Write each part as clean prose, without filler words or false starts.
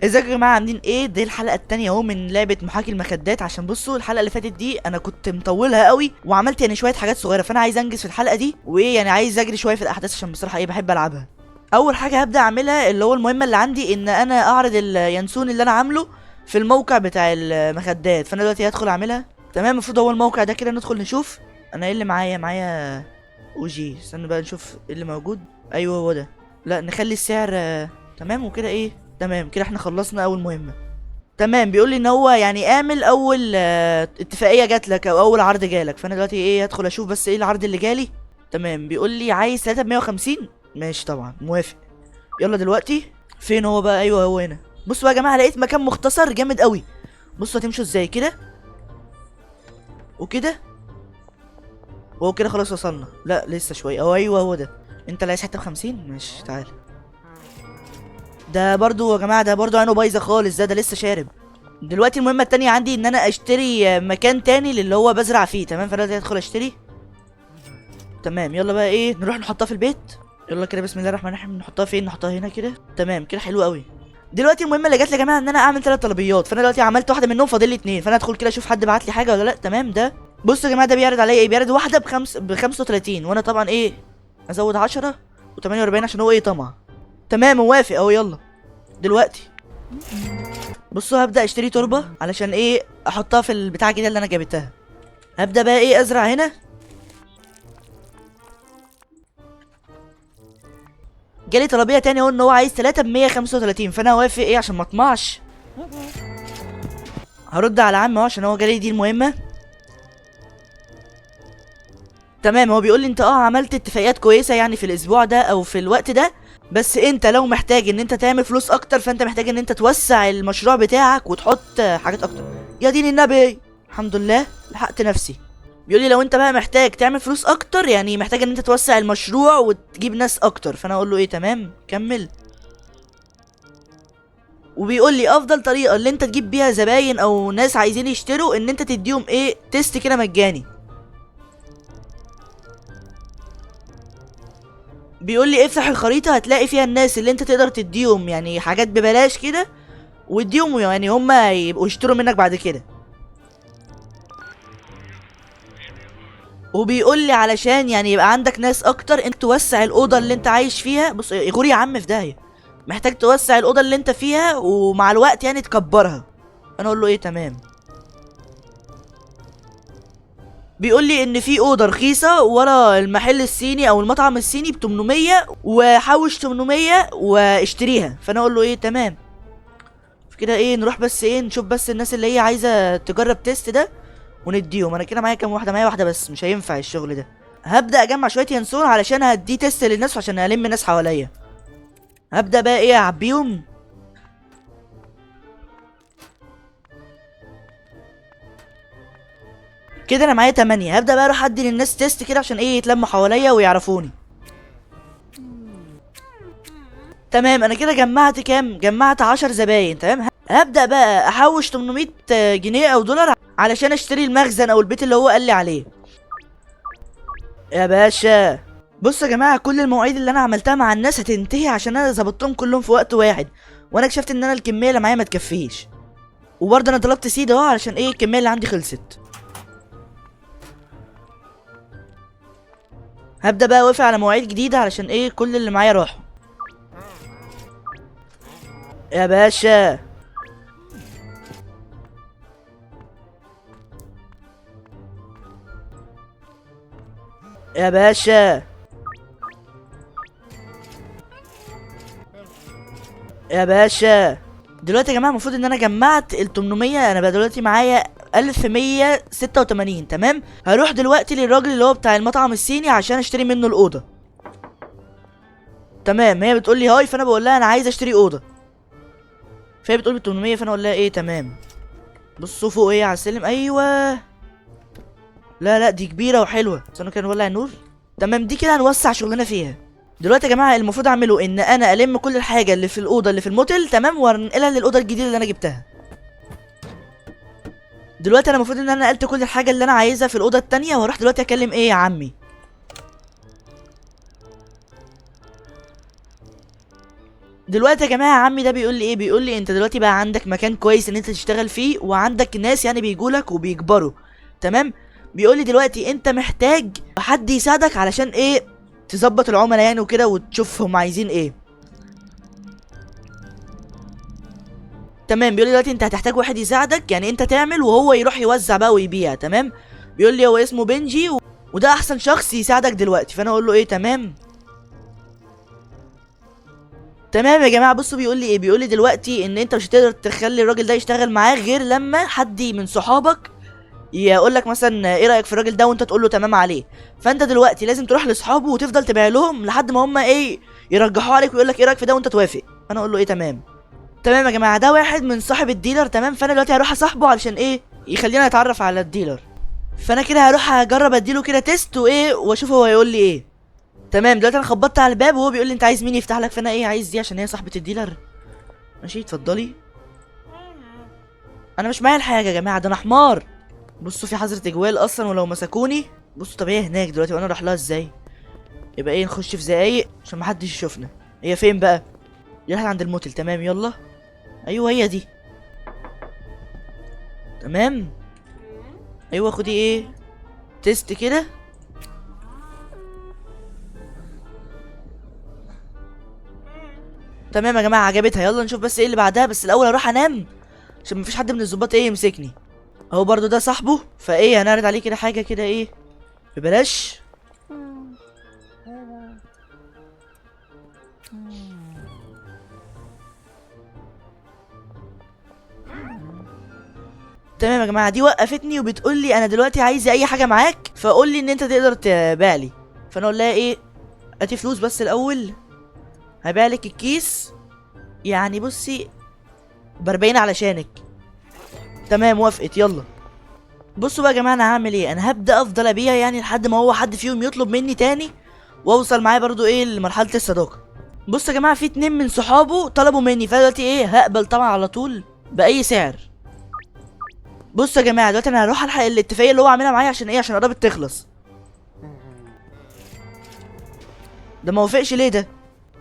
ازيكم يا جماعه عاملين ايه؟ دي الحلقه التانية اهو من لعبه محاكي المخدات. عشان بصوا الحلقه اللي فاتت دي انا كنت مطولها قوي وعملت يعني شويه حاجات صغيره، فانا عايز انجز في الحلقه دي وايه يعني عايز اجري شويه في الاحداث عشان بصراحه ايه بحب العبها. اول حاجه هبدا اعملها اللي هو المهمه اللي عندي ان انا اعرض اليانسون اللي انا عامله في الموقع بتاع المخدات، فانا دلوقتي هدخل اعملها. تمام، المفروض هو الموقع ده كده ندخل نشوف. انا ايه اللي معايا او جي، استنى بقى نشوف ايه اللي موجود. ايوه هو ده. لا نخلي السعر تمام وكده ايه. تمام كده احنا خلصنا اول مهمة. تمام، بيقول لي ان هو يعني اعمل اول اتفاقية جات لك او اول عرض جالك، فانا دلوقتي ايه هدخل اشوف بس ايه العرض اللي جالي. تمام، بيقول لي عايز 3 ب 150. ماشي طبعا موافق. يلا دلوقتي فين هو بقى؟ ايوه هو هنا. بصوا بقى يا جماعة لقيت مكان مختصر جامد قوي. بصوا هتمشوا ازاي كده وكده وهو كده خلاص وصلنا. لا لسه شوية. ايوه هو ده. انت اللي عايز حتة ب50؟ ماشي تعال. ده برضو يا جماعة ده برضو عينه بايظة خالص. ده لسه شارب. دلوقتي المهمة التانية عندي ان انا اشتري مكان تاني للي هو بزرع فيه. تمام، فانا دلوقتي هدخل اشتري. تمام يلا بقى ايه نروح نحطها في البيت. يلا كده بسم الله الرحمن الرحيم. نحطها فين؟ نحطها هنا كده. تمام كده حلو قوي. دلوقتي المهمة اللي جات لي يا جماعة ان انا اعمل 3 طلبيات، فانا دلوقتي عملت واحدة منهم فاضل لي 2، فانا ادخل كده اشوف حد بعت لي حاجة ولا لا. تمام ده بصوا يا جماعة ده بيعرض عليا ايه، بيعرض واحدة ب 35، وانا طبعا ايه ازود 10 و48 عشان هو ايه طمع. تمام موافق اهو. يلا دلوقتي بصوا هبدأ اشتري تربة علشان ايه احطها في البتاع كده اللي انا جابتها. هبدأ بقى ايه ازرع هنا. جالي طلبية تاني اهو ان هو عايز 3 ب 135، فانا هوافق ايه عشان ما اطمعش. هرد على عم اهو عشان هو جالي دي المهمة. تمام، هو بيقول لي انت عملت اتفاقيات كويسة يعني في الاسبوع ده او في الوقت ده، بس انت لو محتاج ان انت تعمل فلوس اكتر فانت محتاج ان انت توسع المشروع بتاعك وتحط حاجات اكتر. يا دين النبي الحمد لله لحقت نفسي. بيقول لي لو انت بقى محتاج تعمل فلوس اكتر يعني محتاج ان انت توسع المشروع وتجيب ناس اكتر، فانا اقول له ايه تمام كمل. وبيقول لي افضل طريقه اللي انت تجيب بيها زباين او ناس عايزين يشتروا ان انت تديهم ايه تيست كده مجاني. بيقول لي افتح الخريطه هتلاقي فيها الناس اللي انت تقدر تديهم يعني حاجات ببلاش كده، واديهم يعني هم يبقوا يشتروا منك بعد كده. وبيقول لي علشان يعني يبقى عندك ناس اكتر انت توسع الاوضه اللي انت عايش فيها. بص يغور يا عم في داهيه. محتاج توسع الاوضه اللي انت فيها ومع الوقت يعني تكبرها. انا اقول له ايه تمام. بيقول لي ان في اوضه رخيصه ورا المحل الصيني او المطعم الصيني ب 800 وحوش 800 واشتريها، فانا اقول له ايه تمام. كده ايه نروح بس ايه نشوف بس الناس اللي هي عايزه تجرب تيست ده ونديهم. انا كده معايا كام واحده؟ معايا واحده بس مش هينفع الشغل ده. هبدا اجمع شويه ينسون علشان هدي تيست للناس عشان الم ناس حواليا. هبدا بقى ايه اعبيهم. كده انا معايا 8. هبدا بقى اروح ادي للناس تيست كده عشان ايه يتلموا حواليا ويعرفوني. تمام انا كده جمعت كام؟ جمعت 10 زباين. تمام هبدا بقى احوش 800 جنيه او دولار علشان اشتري المخزن او البيت اللي هو قال لي عليه. يا باشا بصوا يا جماعه كل المواعيد اللي انا عملتها مع الناس هتنتهي عشان انا ظبطتهم كلهم في وقت واحد، وانا اكتشفت ان انا الكميه اللي معايا ما تكفيش. وبرضه انا طلبت سيد اهو علشان ايه الكميه اللي عندي خلصت. هبدا بقى اوافق على مواعيد جديده علشان ايه كل اللي معايا راحوا. يا باشا يا باشا يا باشا دلوقتي يا جماعه المفروض ان انا جمعت ال 800. انا بقى دلوقتي معايا 1186. تمام هروح دلوقتي للراجل اللي هو بتاع المطعم الصيني عشان اشتري منه الاوضه. تمام هي بتقول لي هاي، فانا بقول لها انا عايز اشتري اوضه، فهي بتقول لي 800، فانا اقول لها ايه تمام. بصوا فوق ايه على السلم. ايوه لا لا دي كبيره وحلوه. استنوا كده نولع النور. تمام دي كده هنوسع شغلنا فيها. دلوقتي يا جماعه المفروض اعمله ان انا الم كل الحاجه اللي في الاوضه اللي في الموتيل تمام وانقلها للاوضه الجديده اللي انا جبتها. دلوقتي انا المفروض ان انا نقلت كل الحاجه اللي انا عايزها في الاوضه التانية، وهروح دلوقتي اكلم ايه يا عمي. دلوقتي يا جماعه عمي ده بيقول لي ايه، بيقول لي انت دلوقتي بقى عندك مكان كويس ان انت تشتغل فيه، وعندك ناس يعني بيجولك وبيكبروا. تمام. بيقول لي دلوقتي انت محتاج حد يساعدك علشان ايه، تظبط العملاء يعني وكده، وتشوف هم عايزين ايه. تمام. بيقول لي دلوقتي انت هتحتاج واحد يساعدك، يعني انت تعمل وهو يروح يوزع بقى ويبيع. تمام. بيقول لي هو اسمه بنجي وده احسن شخص يساعدك دلوقتي. فانا اقول له ايه تمام. تمام يا جماعه. بصوا بيقول لي ايه، بيقول لي دلوقتي ان انت مش هتقدر تخلي الراجل ده يشتغل معاه غير لما حد من صحابك يقول لك مثلا ايه رايك في الراجل ده، وانت تقول له تمام عليه. فانت دلوقتي لازم تروح لاصحابه وتفضل تبيع لهم لحد ما هم ايه، يرجحوا عليك ويقول لك ايه رايك في ده وانت توافق. انا اقول له ايه تمام. تمام يا جماعه. ده واحد من صاحب الديلر. تمام. فانا دلوقتي هروح اصاحبه علشان ايه، يخلينا نتعرف على الديلر. فانا كده هروح اجرب اديله كده تيست وايه، واشوف هو هيقول لي ايه. تمام. دلوقتي انا خبطت على الباب وهو بيقول لي انت عايز مين يفتح لك. فانا ايه، عايز دي عشان هي صاحبه الديلر. ماشي اتفضلي. انا مش معايا الحاجه يا جماعه، ده انا حمار. بصوا في حظر تجوال اصلا، ولو مسكوني. بصوا طب هي هناك دلوقتي وانا اروح لها ازاي؟ يبقى ايه، نخش في زقايق عشان محدش يشوفنا. هي فين بقى؟ يروح عند الموتل. تمام يلا. ايوه هي دي. تمام. ايوه خدي ايه، تيست كده. تمام يا جماعه عجبتها. يلا نشوف بس ايه اللي بعدها، بس الاول اروح انام عشان مفيش حد من الظباط ايه يمسكني. اهو برضو ده صاحبه، فايه هنعرض عليه كده حاجه كده ايه ببلاش. تمام يا جماعه. دي وقفتني وبتقول لي انا دلوقتي عايزه اي حاجه معاك، فقول لي ان انت تقدر تبيع لي. فانا اقول لها ايه، هاتي فلوس بس الاول، هبيع لك الكيس. يعني بصي ب40 علشانك. تمام وافقت. يلا. بصوا بقى يا جماعه انا هعمل ايه، انا هبدا افضل ابيع يعني لحد ما هو حد فيهم يطلب مني تاني، واوصل معاه برضو ايه لمرحله الصداقه. بصوا يا جماعه في 2 من صحابه طلبوا مني، فدلوقتي ايه هقبل طبعا على طول باي سعر. بصوا يا جماعه دلوقتي انا هروح الحق الاتفاقيه اللي هو عاملها معايا عشان ايه، عشان قربت تخلص. ده ما وافقش ليه ده؟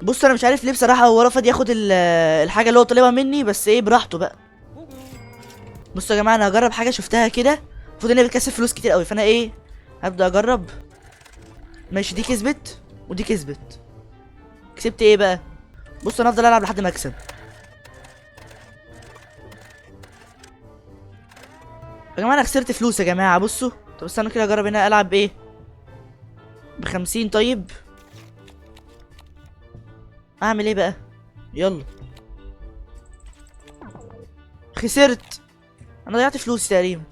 بص انا مش عارف ليه بصراحه، هو رفض ياخد الحاجه اللي هو طالبها مني، بس ايه براحته بقى. بصوا يا جماعه انا هجرب حاجه شفتها كده، المفروض ان هي بتكسب فلوس كتير قوي، فانا ايه هبدا اجرب. ماشي دي كسبت ودي كسبت. كسبت ايه بقى؟ بص انا هفضل العب لحد ما اكسب. يا جماعه انا خسرت فلوس يا جماعه. بصوا طب استنوا كده اجرب هنا العب ايه ب50. طيب اعمل ايه بقى؟ يلا. خسرت. انا ضيعت فلوس تقريبا.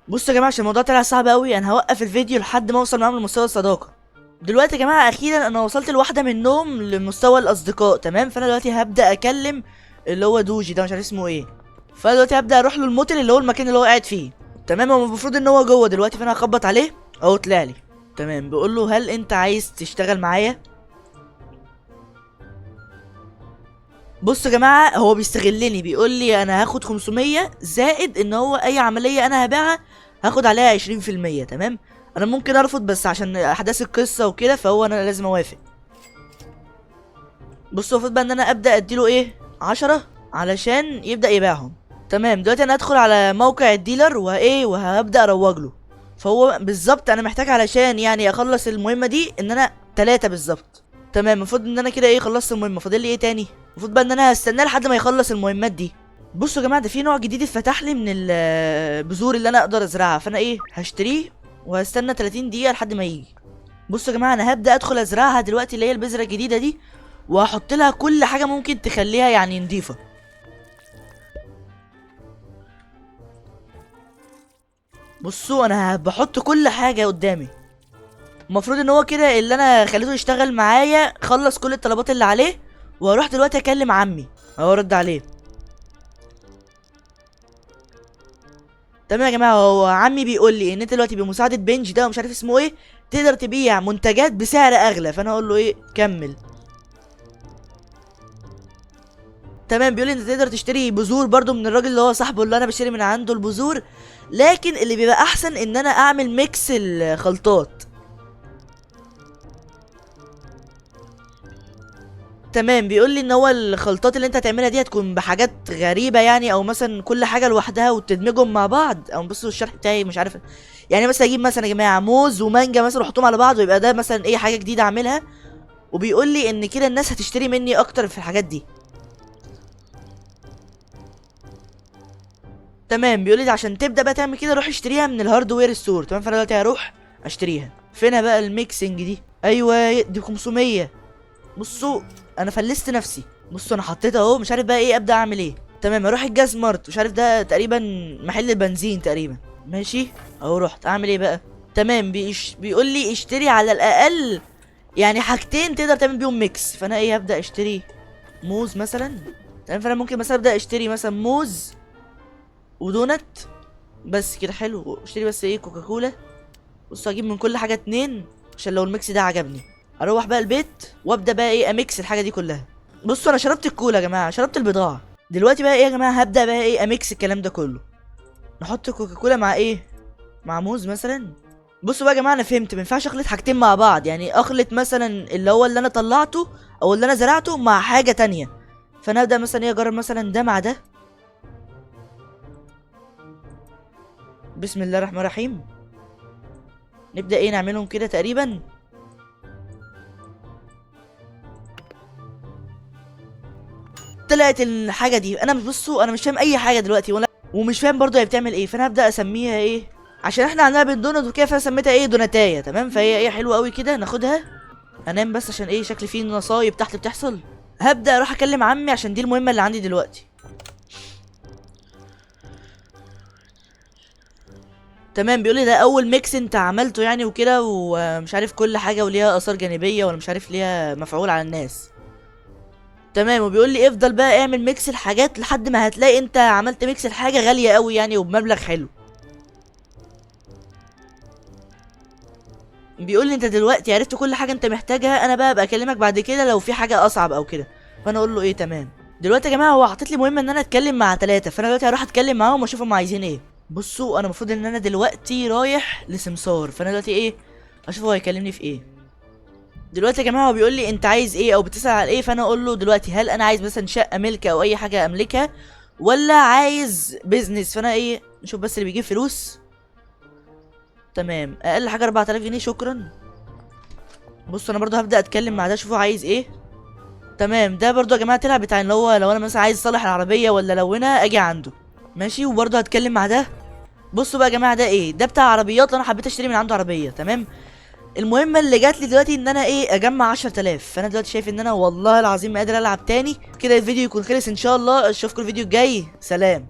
بصوا يا جماعه عشان الموضوع طلع صعب قوي، انا هوقف الفيديو لحد ما اوصل معاهم لمستوى الصداقه. دلوقتي يا جماعه اخيرا انا وصلت لواحده منهم لمستوى الاصدقاء. تمام. فانا دلوقتي هبدا اكلم اللي هو دوجي ده، مش عارف اسمه ايه. فانا دلوقتي هبدا اروح له الموتل اللي هو المكان اللي هو قاعد فيه. تمام. هو المفروض ان هو جوه دلوقتي، فانا هخبط عليه اهو طلع لي. تمام. بقول له هل انت عايز تشتغل معايا؟ بصوا يا جماعه هو بيستغلني، بيقول لي انا هاخد 500 زائد ان هو اي عمليه انا هبيعها هاخد عليها 20%. تمام. انا ممكن ارفض بس عشان احداث القصه وكده، فهو انا لازم اوافق. بصوا المفروض بقى ان انا ابدا اديله ايه 10 علشان يبدا يبيعهم. تمام. دلوقتي انا هدخل على موقع الديلر وايه وهبدا اروج له. فهو بالظبط انا محتاج علشان يعني اخلص المهمه دي ان انا 3 بالظبط. تمام. المفروض ان انا كده ايه خلصت المهمه، فاضل لي ايه تاني؟ المفروض بقى ان انا هستناه لحد ما يخلص المهمات دي. بصوا يا جماعه ده في نوع جديد اتفتح لي من البذور اللي انا اقدر ازرعها، فانا ايه هشتريه وهستنى 30 دقيقه لحد ما يجي. بصوا يا جماعه انا هبدا ادخل ازرعها دلوقتي اللي هي البذره الجديده دي، وهحط لها كل حاجه ممكن تخليها يعني نضيفه. بصوا انا بحط كل حاجه قدامي. المفروض ان هو كده اللي انا خليته يشتغل معايا خلص كل الطلبات اللي عليه، وهروح دلوقتي اكلم عمي اهو رد عليه. تمام يا جماعه. هو عمي بيقول لي ان انت دلوقتي بمساعده بنج ده ومش عارف اسمه ايه تقدر تبيع منتجات بسعر اغلى، فانا اقول له ايه كمل. تمام. بيقول لي انت تقدر تشتري بذور برضو من الراجل اللي هو صاحبه اللي انا بشتري من عنده البذور، لكن اللي بيبقى احسن ان انا اعمل ميكس الخلطات. تمام، بيقول لي ان هو الخلطات اللي انت هتعملها دي هتكون بحاجات غريبه يعني، او مثلا كل حاجه لوحدها وتدمجهم مع بعض، او بصوا الشرح بتاعي مش عارف. يعني مثلا اجيب مثلا يا جماعه موز ومانجا مثلا واحطهم على بعض ويبقى ده مثلا ايه حاجه جديده اعملها. وبيقول لي ان كده الناس هتشتري مني اكتر في الحاجات دي. تمام، بيقول لي عشان تبدا بقى تعمل كده روح اشتريها من الهاردوير ستور. تمام، فانا دلوقتي هروح اشتريها. فينها بقى الميكسنج دي؟ ايوه دي 500. بصوا انا فلست نفسي. بصوا انا حطيت اهو، مش عارف بقى ايه ابدا اعمل ايه. تمام اروح الجاز مارت، مش عارف ده تقريبا محل البنزين تقريبا. ماشي اهو رحت اعمل ايه بقى. تمام بيقول لي اشتري على الاقل يعني حاجتين تقدر تعمل بيهم ميكس. فانا ايه هبدا اشتري موز مثلا. تمام، فانا ممكن مثلا ابدا اشتري مثلا موز ودونت بس كده. حلو، اشتري بس ايه كوكاكولا. بص هجيب من كل حاجه اتنين عشان لو الميكس ده عجبني اروح بقى البيت وابدا بقى ايه اميكس الحاجه دي كلها. بصوا انا شربت الكولا يا جماعه، شربت البضاعه. دلوقتي بقى ايه يا جماعه هبدا بقى ايه اميكس الكلام ده كله. نحط كوكاكولا مع ايه؟ مع موز مثلا. بصوا بقى يا جماعه انا فهمت، ما ينفعش اخلط حاجتين مع بعض. يعني اخلط مثلا اللي هو اللي انا طلعته او اللي انا زرعته مع حاجه تانية. فانا ابدا مثلا ايه اجرب مثلا ده مع ده. بسم الله الرحمن الرحيم. نبدا ايه نعملهم كده تقريبا. طلعت الحاجه دي. انا مش بصوا انا مش فاهم اي حاجه دلوقتي ولا ومش فاهم برضو هي بتعمل ايه. فانا هبدا اسميها ايه عشان احنا عندنا بين دونت وكده، فانا سميتها ايه دوناتايه. تمام، فهي ايه حلوه قوي كده ناخدها. انام بس عشان ايه شكلي فيه نصايب تحت بتحصل. هبدا اروح اكلم عمي عشان دي المهمه اللي عندي دلوقتي. تمام، بيقول لي ده اول ميكس انت عملته يعني وكده، ومش عارف كل حاجه وليها اثار جانبيه ولا مش عارف ليها مفعول على الناس. تمام، وبيقول لي افضل بقى اعمل ميكس الحاجات لحد ما هتلاقي انت عملت ميكس الحاجه غاليه قوي يعني وبمبلغ حلو. بيقول لي انت دلوقتي عرفت كل حاجه انت محتاجها، انا بقى ابقى اكلمك بعد كده لو في حاجه اصعب او كده. فانا اقول له ايه تمام. دلوقتي يا جماعه هو حاطط لي مهمه ان انا اتكلم مع ثلاثه، فانا دلوقتي هروح اتكلم معاهم واشوف هم عايزين ايه. بصوا انا المفروض ان انا دلوقتي رايح لسمسار، فانا دلوقتي ايه اشوف هو هيكلمني في ايه. دلوقتي يا جماعه هو بيقول لي انت عايز ايه او بتسال على ايه. فانا اقول له دلوقتي هل انا عايز مثلا شقه ملك او اي حاجه املكها ولا عايز بيزنس. فانا ايه نشوف بس اللي بيجيب فلوس. تمام، اقل حاجه 4000 جنيه شكرا. بص انا برضو هبدا اتكلم مع ده اشوفه عايز ايه. تمام، ده برضو يا جماعه تلعب بتاع اللي هو لو انا مثلا عايز اصلح العربيه ولا لونها اجي عنده. ماشي، وبرضو هتكلم مع ده. بصوا بقى يا جماعه ده ايه ده بتاع عربيات لو انا حبيت اشتري من عنده عربيه. تمام، المهمه اللي جات لي دلوقتي ان انا ايه اجمع 10000. فانا دلوقتي شايف ان انا والله العظيم ما قادر العب تاني كده. الفيديو يكون خلص ان شاء الله. اشوفكم الفيديو الجاي، سلام.